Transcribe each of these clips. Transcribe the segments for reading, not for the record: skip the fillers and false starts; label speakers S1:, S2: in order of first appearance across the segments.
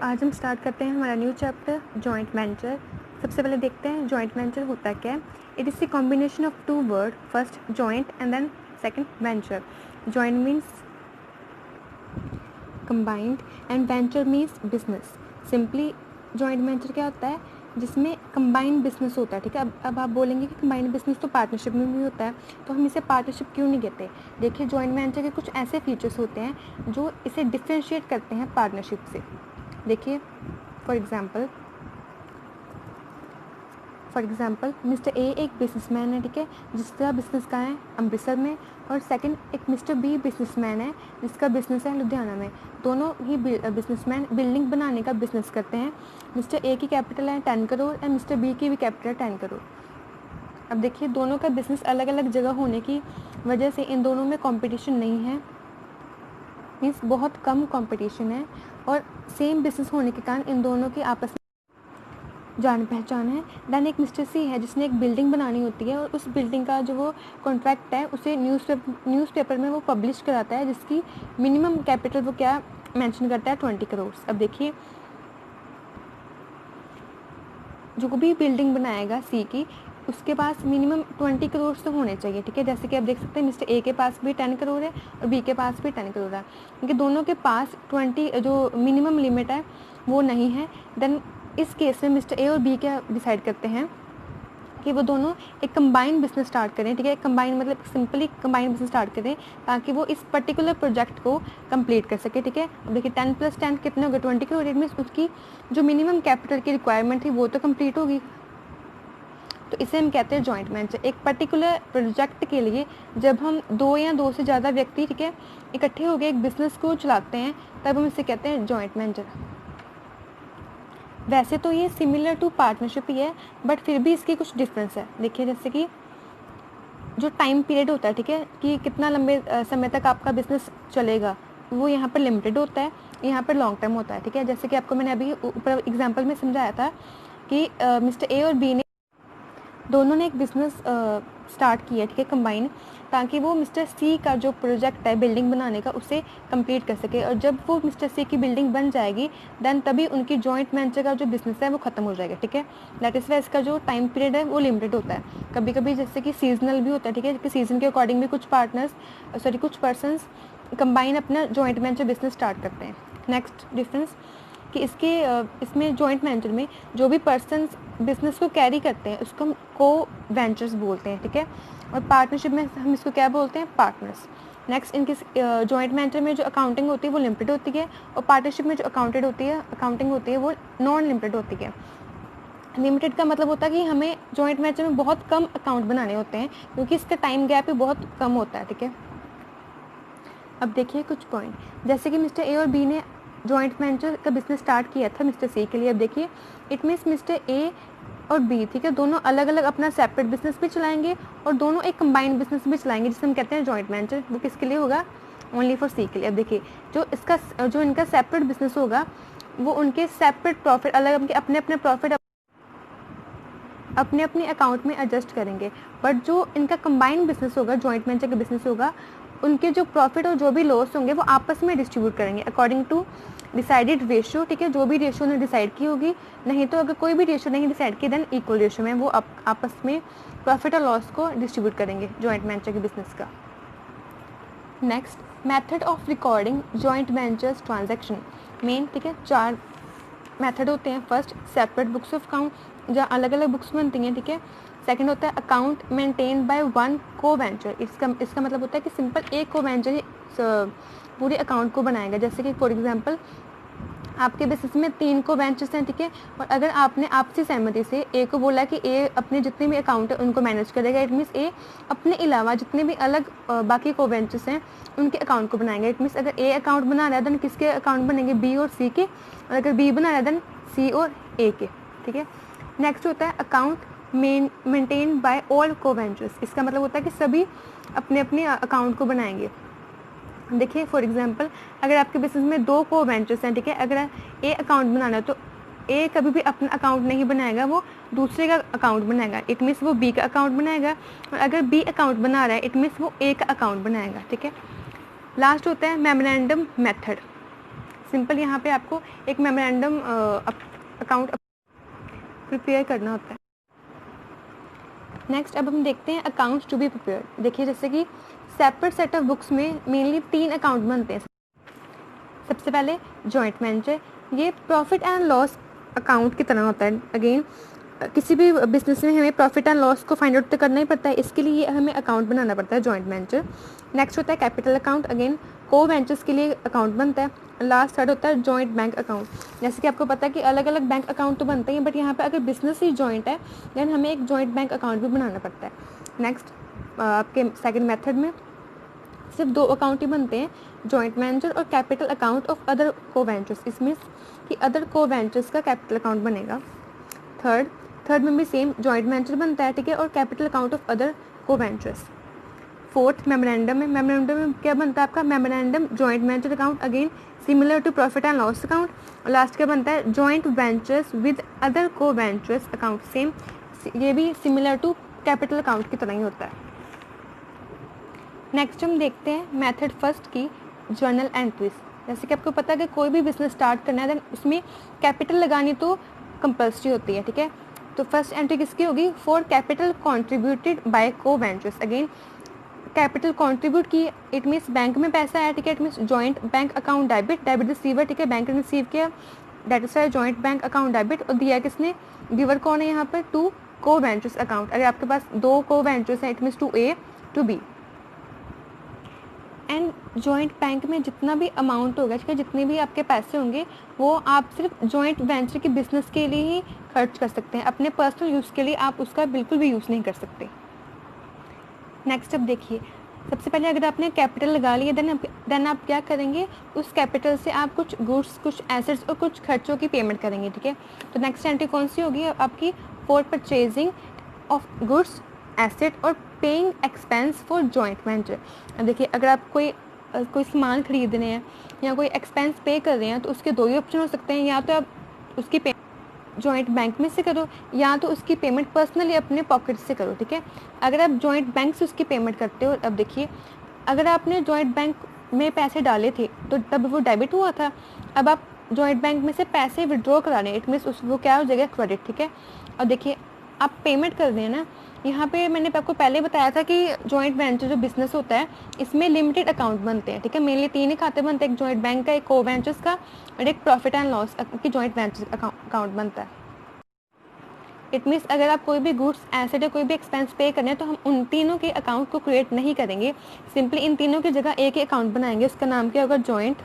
S1: आज हम स्टार्ट करते हैं हमारा न्यू चैप्टर जॉइंट वेंचर। सबसे पहले देखते हैं जॉइंट वेंचर होता क्या है। It is the combination of two word, first joint and then second venture. Joint means combined and venture means business। Simply joint venture क्या होता है, जिसमें कंबाइंड बिजनेस होता है। ठीक है, अब आप बोलेंगे कि कंबाइंड बिजनेस तो पार्टनरशिप में भी होता है, तो हम इसे पार्टनरशिप क्यों नहीं कहते। देखिए, जॉइंट वेंचर के कुछ ऐसे फीचर्स होते हैं जो इसे डिफ्रेंशिएट करते हैं पार्टनरशिप से। देखिए, फॉर एग्जाम्पल मिस्टर ए एक बिजनेसमैन है, ठीक है, जिसका बिजनेस कहाँ है, अमृतसर में। और सेकंड एक मिस्टर बी बिजनेसमैन है, जिसका बिजनेस है लुधियाना में। दोनों ही बिजनेसमैन बिल्डिंग बनाने का बिजनेस करते हैं। मिस्टर ए की कैपिटल है 10 करोड़ एंड मिस्टर बी की भी कैपिटल है 10 करोड़। अब देखिए, दोनों का बिजनेस अलग अलग जगह होने की वजह से इन दोनों में कंपटीशन नहीं है, मीन्स बहुत कम कंपटीशन है। और सेम बिजनेस होने के कारण इन दोनों की आपस में जान पहचान है। देन एक मिस्टर सी है, जिसने एक बिल्डिंग बनानी होती है और उस बिल्डिंग का जो वो कॉन्ट्रैक्ट है उसे न्यूज़पेपर में वो पब्लिश कराता है, जिसकी मिनिमम कैपिटल वो क्या मेंशन करता है, 20 करोड़। अब देखिए, जो भी बिल्डिंग बनाएगा सी की, उसके पास मिनिमम 20 करोड़ तो होने चाहिए। ठीक है, जैसे कि आप देख सकते हैं मिस्टर ए के पास भी 10 करोड़ है और बी के पास भी 10 करोड़ है, क्योंकि दोनों के पास 20 जो मिनिमम लिमिट है वो नहीं है। देन इस केस में मिस्टर ए और बी क्या डिसाइड करते हैं कि वो दोनों एक कंबाइंड बिजनेस स्टार्ट करें। ठीक है, कंबाइंड मतलब सिंपली कंबाइंड बिजनेस स्टार्ट करें ताकि वो इस पर्टिकुलर प्रोजेक्ट को कंप्लीट कर सके। ठीक है, अब देखिए 10 + 10 कितने हो गए, 20 करोड़। इट मीन्स उसकी जो मिनिमम कैपिटल की रिक्वायरमेंट थी वो तो कंप्लीट होगी। तो इसे हम कहते हैं जॉइंट वेंचर। एक पर्टिकुलर प्रोजेक्ट के लिए जब हम दो या दो से ज़्यादा व्यक्ति, ठीक है, इकट्ठे होकर एक बिजनेस को चलाते हैं, तब हम इसे कहते हैं जॉइंट वेंचर। वैसे तो ये सिमिलर टू पार्टनरशिप ही है, बट फिर भी इसकी कुछ डिफरेंस है। देखिए, जैसे कि जो टाइम पीरियड होता है, ठीक है, कि कितना लंबे समय तक आपका बिजनेस चलेगा, वो यहाँ पर लिमिटेड होता है, यहाँ पर लॉन्ग टर्म होता है। ठीक है, जैसे कि आपको मैंने अभी ऊपर एग्जांपल में समझाया था कि मिस्टर ए और बी ने दोनों ने एक बिज़नेस स्टार्ट किया, ठीक है, कंबाइन, ताकि वो मिस्टर सी का जो प्रोजेक्ट है बिल्डिंग बनाने का उसे कंप्लीट कर सके। और जब वो मिस्टर सी की बिल्डिंग बन जाएगी, देन तभी उनकी जॉइंट वेंचर का जो बिज़नेस है वो ख़त्म हो जाएगा। ठीक है, दैट इज़ वाई इसका जो टाइम पीरियड है वो लिमिटेड होता है। कभी कभी जैसे कि सीजनल भी होता है, ठीक है, कि सीज़न के अकॉर्डिंग भी कुछ पर्सनस कंबाइन अपना जॉइंट वेंचर बिजनेस स्टार्ट करते हैं। नेक्स्ट डिफरेंस कि इसमें जॉइंट वेंचर में जो भी पर्सनस बिजनेस को कैरी करते हैं उसको हम को वेंचर्स बोलते हैं। ठीक है, और पार्टनरशिप में हम इसको क्या बोलते हैं, पार्टनर्स। नेक्स्ट, इनके जॉइंट वेंचर में जो अकाउंटिंग होती है वो लिमिटेड होती है, और पार्टनरशिप में जो अकाउंटिंग होती है वो नॉन लिमिटेड होती है। लिमिटेड का मतलब होता है कि हमें जॉइंट वेंचर में बहुत कम अकाउंट बनाने होते हैं, क्योंकि इसका टाइम गैप भी बहुत कम होता है। ठीक है, अब देखिए कुछ पॉइंट, जैसे कि मिस्टर ए और बी ने जॉइंट वेंचर का बिजनेस स्टार्ट किया था मिस्टर सी के लिए। अब देखिए, इट मीन्स मिस्टर ए और बी, ठीक है, दोनों अलग अलग अपना सेपरेट बिजनेस भी चलाएंगे और दोनों एक कंबाइंड बिजनेस भी चलाएंगे, जिसे हम कहते हैं जॉइंट वेंचर। वो किसके लिए होगा, ओनली फॉर सी के लिए। अब देखिए, जो इनका सेपरेट बिजनेस होगा वो उनके सेपरेट प्रॉफिट अलग अपने अपने प्रॉफिट अपने अपने अकाउंट में एडजस्ट करेंगे। बट जो इनका कंबाइंड बिजनेस होगा, जॉइंट वेंचर का बिजनेस होगा, उनके जो प्रॉफिट और जो भी लॉस होंगे वो आपस में डिस्ट्रीब्यूट करेंगे अकॉर्डिंग टू डिसाइडेड रेशियो। ठीक है, जो भी रेशियो उन्होंने डिसाइड की होगी, नहीं तो अगर कोई भी रेशियो नहीं डिसाइड की, देन इक्वल रेशियो में वो आपस में प्रॉफिट और लॉस को डिस्ट्रीब्यूट करेंगे जॉइंट वेंचर के बिजनेस का। Next, method of recording joint ventures transaction. Main, ठीक है, 4 मेथड होते हैं। First, separate books of account, जहाँ अलग अलग बुक्स बनती हैं। ठीक है, सेकंड होता है अकाउंट मेंटेन बाय वन को वेंचर। इसका मतलब होता है कि सिंपल एक को वेंचर ही पूरे अकाउंट को बनाएगा। जैसे कि फॉर एग्जांपल आपके बिजनेस में 3 को वेंचर्स हैं, ठीक है, और अगर आपने आपसी सहमति से ए को बोला कि ए अपने जितने भी अकाउंट है उनको मैनेज करेगा, इट मीन्स ए अपने अलावा जितने भी अलग बाकी को वेंचर्स हैं उनके अकाउंट को बनाएंगे। इट मीन्स अगर ए अकाउंट बना रहा है देन किसके अकाउंट बनेंगे, बी और सी के, और अगर बी बना रहा है देन सी और ए के। ठीक है, नेक्स्ट होता है अकाउंट मेंटेन बाय ऑल को वेंचर्स। इसका मतलब होता है कि सभी अपने अपने अकाउंट को बनाएंगे। देखिए, फॉर एग्जांपल अगर आपके बिजनेस में 2 को वेंचर्स हैं, ठीक है, अगर ए अकाउंट बनाना है तो ए कभी भी अपना अकाउंट नहीं बनाएगा, वो दूसरे का अकाउंट बनाएगा। इट मीन्स वो बी का अकाउंट बनाएगा, और अगर बी अकाउंट बना रहा है इट मीन्स वो ए का अकाउंट बनाएगा। ठीक है, लास्ट होता है मेमोरेंडम मेथड। सिंपल यहाँ पे आपको एक मेमोरेंडम अकाउंट प्रिपेयर करना होता है। नेक्स्ट अब हम देखते हैं अकाउंट्स टू बी प्रिपेयर्ड। देखिए जैसे कि सेपरेट सेट ऑफ बुक्स में मेनली 3 अकाउंट बनते हैं। सबसे पहले जॉइंट वेंचर, ये प्रॉफिट एंड लॉस अकाउंट की तरह होता है। अगेन किसी भी बिजनेस में हमें प्रॉफिट एंड लॉस को फाइंड आउट तो करना ही पड़ता है, इसके लिए हमें अकाउंट बनाना पड़ता है जॉइंट वेंचर। नेक्स्ट होता है कैपिटल अकाउंट, अगेन को वेंचर्स के लिए अकाउंट बनता है। लास्ट थर्ड होता है जॉइंट बैंक अकाउंट। जैसे कि आपको पता है कि अलग अलग बैंक अकाउंट तो बनते हैं, बट यहाँ पर अगर बिजनेस ही जॉइंट है देन हमें एक जॉइंट बैंक अकाउंट भी बनाना पड़ता है। नेक्स्ट आपके सेकेंड मेथड में सिर्फ 2 अकाउंट ही बनते हैं, जॉइंट वेंचर और capital account of other co ventures. इसमें कि अदर को वेंचर्स का कैपिटल अकाउंट बनेगा। थर्ड में भी सेम जॉइंट वेंचर बनता है, ठीक है, और capital account of other co ventures. Fourth memorandum में क्या बनता है आपका memorandum joint venture account, again similar to profit and loss account. और लास्ट क्या बनता है joint ventures with other co ventures account, same ये भी सिमिलर टू कैपिटल अकाउंट की तरह ही होता है। नेक्स्ट हम देखते हैं मेथड फर्स्ट की जर्नल एंट्रीज। जैसे कि आपको पता है कि कोई भी बिजनेस स्टार्ट करना है देन उसमें कैपिटल लगानी तो कंपल्सरी होती है, ठीक है। तो फर्स्ट एंट्री किसकी होगी, for capital contributed by co ventures. Again capital contribute की, इट मीन्स बैंक में पैसा आया, ठीक है, it means joint bank account debit receiver, ठीक है, बैंक ने रिसीव किया, that is joint bank account debit. और दिया किसने, गिवर कौन है यहाँ पर, टू को वेंचर्स अकाउंट। अगर आपके पास 2 को वेंचर्स हैं it means two A to B. And joint bank में जितना भी अमाउंट होगा, ठीक है, जितने भी आपके पैसे होंगे वो आप सिर्फ जॉइंट वेंचर के बिजनेस के लिए ही खर्च कर सकते हैं, अपने पर्सनल यूज़ के लिए आप उसका बिल्कुल भी यूज़ नहीं कर सकते। नेक्स्ट अब देखिए, सबसे पहले अगर आपने कैपिटल लगा लिया देन आप क्या करेंगे, उस कैपिटल से आप कुछ गुड्स, कुछ एसेट्स और कुछ खर्चों की पेमेंट करेंगे, ठीक है। तो नेक्स्ट एंट्री कौन सी होगी आपकी, for purchasing of goods asset और paying expense for joint venture. अब देखिए अगर आप कोई सामान खरीद रहे हैं या कोई एक्सपेंस पे कर रहे हैं तो उसके 2 ही ऑप्शन हो सकते हैं, या तो आप उसकी जॉइंट बैंक में से करो या तो उसकी पेमेंट पर्सनली अपने पॉकेट से करो, ठीक है। अगर आप जॉइंट बैंक से उसकी पेमेंट करते हो, अब देखिए अगर आपने जॉइंट बैंक में पैसे डाले थे तो तब वो डेबिट हुआ था, अब आप जॉइंट बैंक में से पैसे विड्रॉ करा रहे हैं, इट मीन्स वो क्या हो जाएगा, क्रेडिट, ठीक है। और देखिए आप पेमेंट कर रहे हैं ना, यहाँ पे मैंने आपको पहले बताया था कि जॉइंट वेंचर जो बिजनेस होता है इसमें लिमिटेड अकाउंट बनते हैं, ठीक है, मेनली 3 ही खाते बनते हैं, एक जॉइंट बैंक का, एक को वेंचर्स का और एक प्रॉफिट एंड लॉस की जॉइंट वेंचर अकाउंट बनता है। इट मीन्स अगर आप कोई भी गुड्स एसेट या कोई भी एक्सपेंस पे करने हैं तो हम उन तीनों के अकाउंट को क्रिएट नहीं करेंगे, सिंपली इन तीनों की जगह एक ही अकाउंट बनाएंगे, उसका नाम क्या होगा, जॉइंट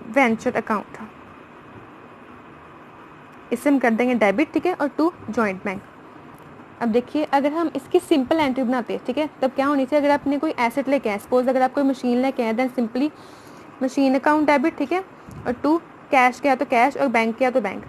S1: वेंचर अकाउंट। इसे हम कर देंगे डेबिट, ठीक है, और टू जॉइंट बैंक। अब देखिए अगर हम इसकी सिंपल एंट्री बनाते हैं, ठीक है, तब क्या होनी चाहिए, अगर आपने कोई एसेट लेके आए, सपोज अगर आप कोई मशीन लेके आए then simply machine account debit, ठीक है, और टू कैश किया तो कैश और बैंक किया तो बैंक।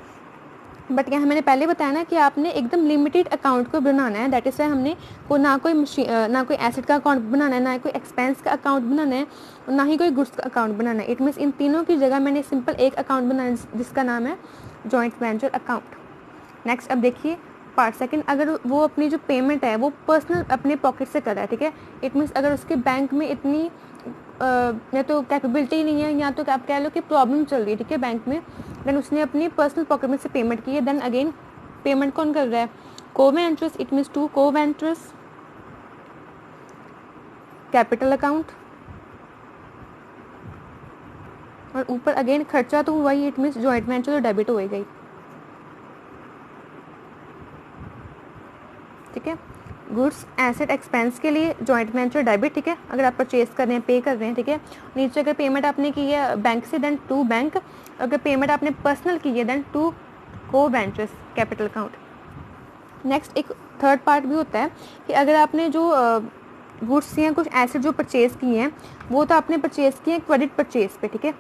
S1: बट यहाँ मैंने पहले बताया ना कि आपने एकदम लिमिटेड अकाउंट को बनाना है, दैट इज वाई हमने को ना कोई एसेट का अकाउंट बनाना है, ना कोई एक्सपेंस का अकाउंट बनाना है और ना ही कोई गुड्स का अकाउंट बनाना है। इट मीन्स इन तीनों की जगह मैंने सिंपल एक अकाउंट बनाना है जिसका नाम है जॉइंट वेंचर अकाउंट। नेक्स्ट अब देखिए पार्ट सेकंड, अगर वो अपनी जो पेमेंट है वो पर्सनल अपने पॉकेट से कर रहा है, ठीक है, इट मीन्स अगर उसके बैंक में इतनी या तो कैपेबिलिटी नहीं है या तो आप कह लो कि प्रॉब्लम चल रही है, ठीक है, बैंक में, देन उसने अपनी पर्सनल पॉकेट में से पेमेंट की है, देन अगेन पेमेंट कौन कर रहा है, को ventures, it means to co ventures capital account, और ऊपर अगेन खर्चा तो हुआ ही, इट मीन्स जॉइंट वेंचर तो डेबिट हो गई, ठीक है। गुड्स एसेट एक्सपेंस के लिए जॉइंट वेंचर डेबिट, ठीक है, अगर आप परचेज कर रहे हैं, पे कर रहे हैं, ठीक है। नीचे अगर पेमेंट आपने की है बैंक से देन टू बैंक, अगर पेमेंट आपने पर्सनल की है then to co ventures capital account. Next एक थर्ड पार्ट भी होता है कि अगर आपने जो गुड्स या कुछ एसेट जो परचेज किए हैं वो तो आपने परचेज किए हैं क्रेडिट परचेज पे, ठीक है,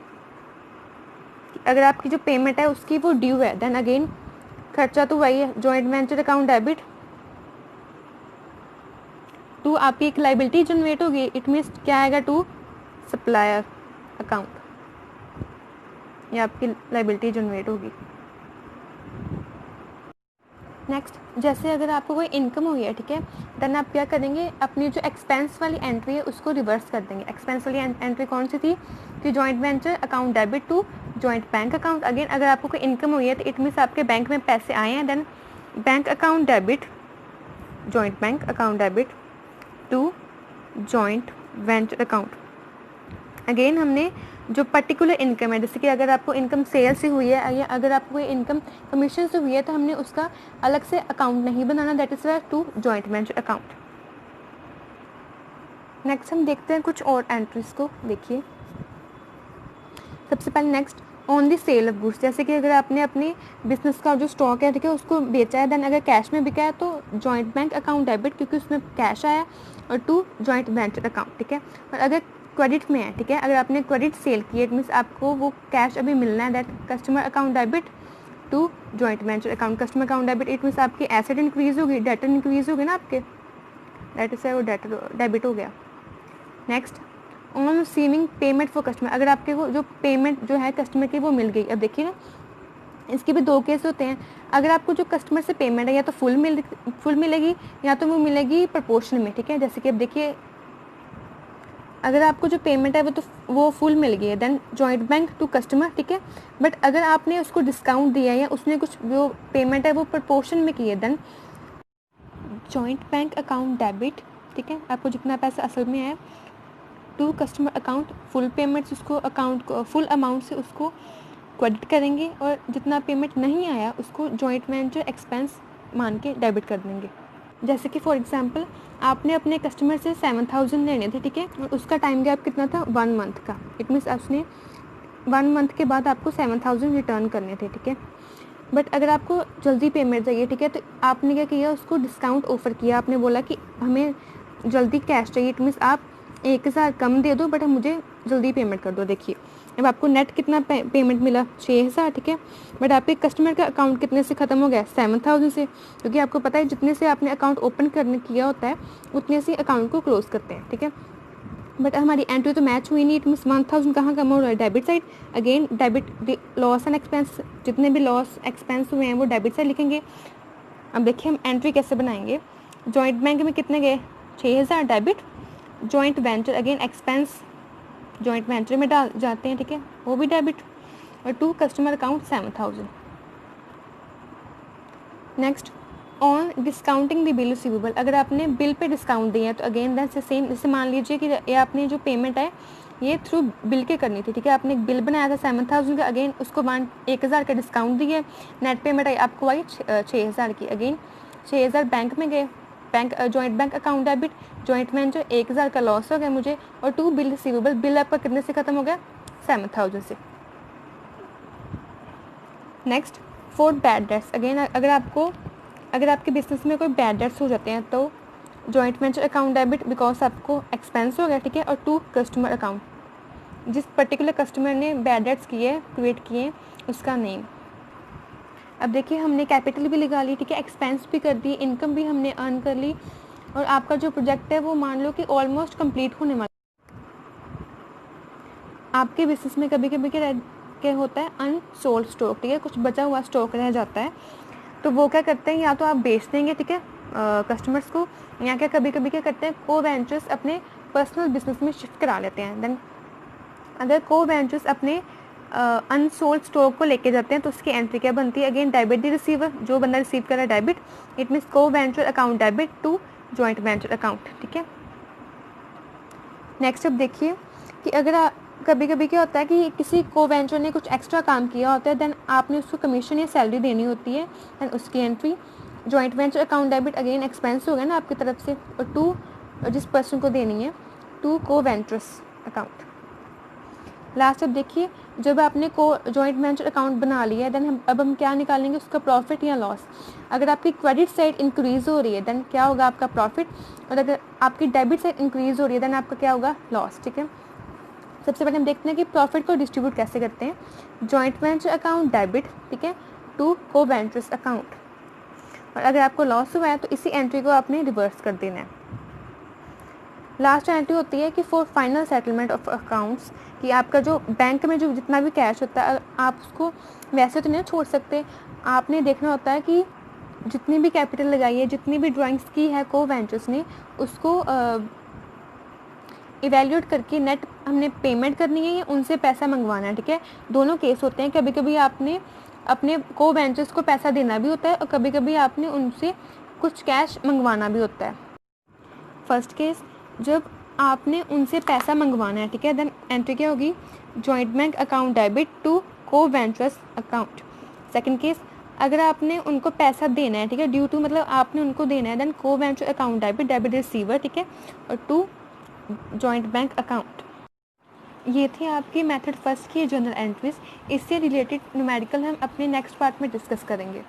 S1: अगर आपकी जो पेमेंट है उसकी वो ड्यू है देन अगेन खर्चा तो वही है, joint venture account debit to आपकी एक लाइबिलिटी जनरेट होगी, इट मीन्स क्या आएगा, टू सप्लायर अकाउंट, ये आपकी लाइबिलिटी जनरेट होगी। नेक्स्ट, जैसे अगर आपको कोई इनकम हुई है, ठीक है, देन आप क्या करेंगे, अपनी जो एक्सपेंस वाली एंट्री है उसको रिवर्स कर देंगे। एक्सपेंस वाली एंट्री कौन सी थी कि joint venture account debit to joint bank account. Again अगर आपको कोई इनकम हुई है तो इट मीन्स आपके बैंक में पैसे आए हैं, then bank account debit, joint bank account debit to joint venture account. Again हमने जो पर्टिकुलर इनकम है, जैसे कि अगर आपको इनकम सेल से हुई है या अगर आपको कोई इनकम कमीशन से हुई है, तो हमने उसका अलग से अकाउंट नहीं बनाना, that is why to joint venture account. Next हम देखते हैं कुछ और एंट्रीज को। देखिए सबसे पहले next, on the sale of goods, जैसे कि अगर आपने अपने बिजनेस का जो स्टॉक है, ठीक है, उसको बेचा है, देन अगर कैश में बिका है तो जॉइंट बैंक अकाउंट डेबिट, क्योंकि उसमें कैश आया, और टू जॉइंट वेंचर अकाउंट, ठीक है। और अगर क्रेडिट में है, ठीक है, अगर आपने क्रेडिट सेल किया, इट मीन्स आपको वो कैश अभी मिलना है, that customer account debit to joint venture account. Customer account debit it means आपकी एसेट इंक्रीज होगी, डेटर इंक्रीज होगी ना आपके, डेटर से वो डेटर डेबिट हो गया। Next, on receiving payment for customer, अगर आपके को जो पेमेंट जो है कस्टमर की वो मिल गई। अब देखिए ना, इसके भी दो केस होते हैं। अगर आपको जो कस्टमर से पेमेंट है या तो फुल मिलेगी या तो वो मिलेगी प्रपोर्शन में, ठीक है। जैसे कि अब देखिए, अगर आपको जो पेमेंट है वो फुल मिल गई है, then joint bank to customer, ठीक है। बट अगर आपने उसको डिस्काउंट दिया या उसने कुछ जो पेमेंट है वो प्रपोर्शन में की है, then joint bank account debit, ठीक है, आपको जितना पैसा असल में है, to customer account full payments, उसको अकाउंट को फुल अमाउंट से उसको क्रेडिट करेंगे, और जितना पेमेंट नहीं आया उसको जॉइंट वेंचर एक्सपेंस मान के डेबिट कर देंगे। जैसे कि फॉर एग्जांपल आपने अपने कस्टमर से 7,000 लेने थे, ठीक है, और उसका टाइम गैप कितना था, 1 मंथ का। इट मीन्स उसने 1 मंथ के बाद आपको 7,000 रिटर्न करने थे, ठीक है। बट अगर आपको जल्दी पेमेंट चाहिए, ठीक है, तो आपने क्या किया, उसको डिस्काउंट ऑफर किया। आपने बोला कि हमें जल्दी कैश चाहिए, इट मीन्स आप 1,000 कम दे दो बट मुझे जल्दी पेमेंट कर दो। देखिए अब आपको नेट कितना पेमेंट मिला, 6,000, ठीक है। बट आपके कस्टमर का अकाउंट कितने से ख़त्म हो गया, 7,000 से, क्योंकि आपको पता है जितने से आपने अकाउंट ओपन करने किया होता है उतने से अकाउंट को क्लोज करते हैं, ठीक है। बट हमारी एंट्री तो मैच हुई नहीं, इट मीन्स 1,000 कहाँ कम हो रहा है, debit side. Again debit loss and expense, जितने भी लॉस एक्सपेंस हुए हैं वो डेबिट साइड लिखेंगे। अब देखिए हम एंट्री कैसे बनाएंगे। जॉइंट बैंक में कितने गए, 6,000 debit, joint venture again expense joint venture में डाल जाते हैं, ठीक है, वो भी डेबिट, और to customer account 7,000। Next, on discounting the bill receivable, अगर आपने बिल पे डिस्काउंट दिया है तो अगेन दैन से सेम, जैसे मान लीजिए कि ये आपने जो पेमेंट है ये थ्रू बिल के करनी थी, ठीक है। आपने एक बिल बनाया था 7,000 का, अगेन उसको 1,000 का डिस्काउंट दिए, नेट पेमेंट आई आपको आई 6,000 की। अगेन 6,000 बैंक में गए, bank joint bank account debit, joint venture 1,000 का लॉस हो गया मुझे, और टू बिल रिसीवेबल, बिल आपका कितने से ख़त्म हो गया, 7,000 से। Next, for bad debts, again अगर आपके बिजनेस में कोई बैड डेट्स हो जाते हैं तो joint venture account debit, because आपको एक्सपेंस हो गया, ठीक है, और टू कस्टमर अकाउंट, जिस पर्टिकुलर कस्टमर ने बैड डेट्स किए क्रिएट किए उसका नेम। अब देखिए हमने कैपिटल भी लगा ली, ठीक है, एक्सपेंस भी कर दी, इनकम भी हमने अर्न कर ली, और आपका जो प्रोजेक्ट है वो मान लो कि ऑलमोस्ट कंप्लीट होने वाला। आपके बिजनेस में कभी कभी क्या होता है, अनसोल्ड स्टॉक, ठीक है, कुछ बचा हुआ स्टॉक रह जाता है, तो वो क्या करते हैं, या तो आप बेच देंगे, ठीक है, कस्टमर्स को, या क्या कभी कभी क्या करते हैं, को वेंचर्स अपने पर्सनल बिजनेस में शिफ्ट करा लेते हैं। देन अगर को वेंचर्स अपने अनसोल्ड स्टॉक को लेके जाते हैं तो उसकी एंट्री क्या बनती है, अगेन डेबिट द रिसीवर, जो बंदा रिसीव कर रहा है debit, it means co venture account debit to joint venture account, ठीक है। नेक्स्ट अब देखिए कि अगर कभी कभी क्या होता है कि किसी को वेंचर ने कुछ एक्स्ट्रा काम किया होता है, देन आपने उसको कमीशन या सैलरी देनी होती है, एंड उसकी entry joint venture account debit, again expense हो गया ना आपकी तरफ से, और टू जिस पर्सन को देनी है, to co ventures account. Last अब देखिए, जब आपने को जॉइंट वेंचर अकाउंट बना लिया है, देन अब हम क्या निकालेंगे, उसका प्रॉफिट या लॉस। अगर आपकी क्रेडिट साइड इंक्रीज हो रही है देन क्या होगा, आपका प्रॉफिट, और अगर आपकी डेबिट साइड इंक्रीज हो रही है देन आपका क्या होगा, लॉस, ठीक है। सबसे पहले हम देखते हैं कि प्रॉफिट को डिस्ट्रीब्यूट कैसे करते हैं। जॉइंट वेंचर अकाउंट डेबिट, ठीक है, टू को वेंचर्स अकाउंट, और अगर आपको लॉस हुआ है तो इसी एंट्री को आपने रिवर्स कर देना है। लास्ट एंट्री होती है कि for final settlement of accounts, कि आपका जो बैंक में जो जितना भी कैश होता है आप उसको वैसे तो नहीं छोड़ सकते, आपने देखना होता है कि जितनी भी कैपिटल लगाई है, जितनी भी ड्राइंग्स की है को वेंचर्स ने, उसको इवैल्यूएट करके नेट हमने पेमेंट करनी है या उनसे पैसा मंगवाना है, ठीक है। दोनों केस होते हैं, कभी कभी आपने अपने को वेंचर्स को पैसा देना भी होता है और कभी कभी आपने उनसे कुछ कैश मंगवाना भी होता है। फर्स्ट केस, जब आपने उनसे पैसा मंगवाना है, ठीक है, देन एंट्री क्या होगी, joint bank account debit to co ventures account. Second case, अगर आपने उनको पैसा देना है, ठीक है, ड्यू टू मतलब आपने उनको देना है, देन को venture account debit, debit receiver, ठीक है, और टू जॉइंट बैंक अकाउंट। ये थी आपकी मेथड फर्स्ट की जनरल एंट्रीज। इससे रिलेटेड न्यूमेरिकल हम अपने नेक्स्ट पार्ट में डिस्कस करेंगे।